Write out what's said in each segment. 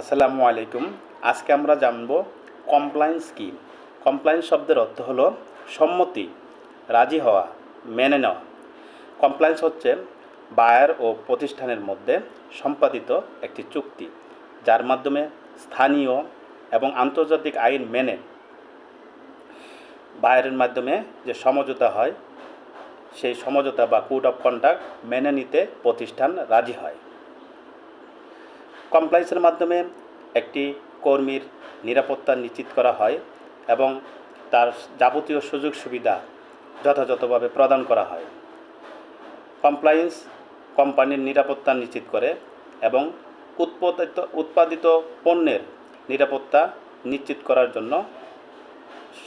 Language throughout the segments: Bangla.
আসসালামু আলাইকুম। আজকে আমরা জানব কমপ্লায়েন্স কি। কমপ্লায়েন্স শব্দের অর্থ হলো সম্মতি, রাজি হওয়া, মেনে নেওয়া। কমপ্লায়েন্স হচ্ছে বায়ার ও প্রতিষ্ঠানের মধ্যে সম্পাদিত একটি চুক্তি, যার মাধ্যমে স্থানীয় এবং আন্তর্জাতিক আইন মেনে বায়ারের মাধ্যমে যে সমঝোতা হয়, সেই সমঝোতা বা কোড অফ কন্ডাক্ট মেনে নিতে প্রতিষ্ঠান রাজি হয়। কমপ্লায়েন্সের মাধ্যমে একটি কর্মীর নিরাপত্তা নিশ্চিত করা হয় এবং তার যাবতীয় সুযোগ সুবিধা যথাযথভাবে প্রদান করা হয়। কমপ্লায়েন্স কোম্পানির নিরাপত্তা নিশ্চিত করে এবং উৎপাদিত পণ্যের নিরাপত্তা নিশ্চিত করার জন্য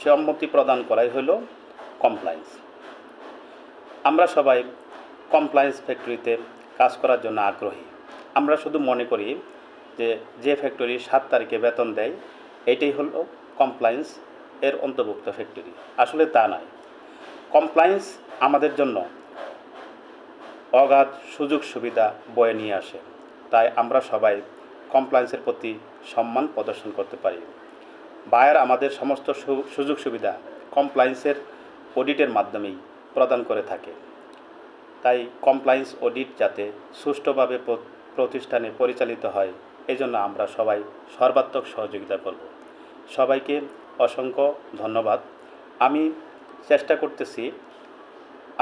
সম্মতি প্রদান করাই হলো কমপ্লায়েন্স। আমরা সবাই কমপ্লায়েন্স ফ্যাক্টরিতে কাজ করার জন্য আগ্রহী। আমরা শুধু মনে করি যে ফ্যাক্টরি 7 তারিখে বেতন দেয়, এটাই হলো কমপ্লায়েন্স এর অন্তর্ভুক্ত ফ্যাক্টরি। আসলে তা নয়। কমপ্লায়েন্স আমাদের জন্য অগাধ সুযোগ সুবিধা বয়ে নিয়ে আসে, তাই আমরা সবাই কমপ্লায়েন্সের প্রতি সম্মান প্রদর্শন করতে পারি। বায়ার আমাদের সমস্ত সুযোগ সুবিধা কমপ্লায়েন্সের অডিটের মাধ্যমেই প্রদান করে থাকে। তাই কমপ্লায়েন্স অডিট যাতে সুষ্ঠুভাবে প্রতিষ্ঠানে পরিচালিত হয়, এজন্য আমরা সবাই সর্বাত্মক সহযোগিতা করব। সবাইকে অসংখ্য ধন্যবাদ। আমি চেষ্টা করতেছি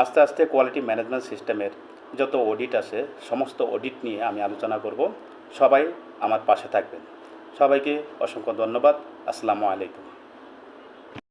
আস্তে আস্তে কোয়ালিটি ম্যানেজমেন্ট সিস্টেমের যত অডিট আছে, সমস্ত অডিট নিয়ে আমি আলোচনা করব। সবাই আমার পাশে থাকবেন। সবাইকে অসংখ্য ধন্যবাদ। আসসালামু আলাইকুম।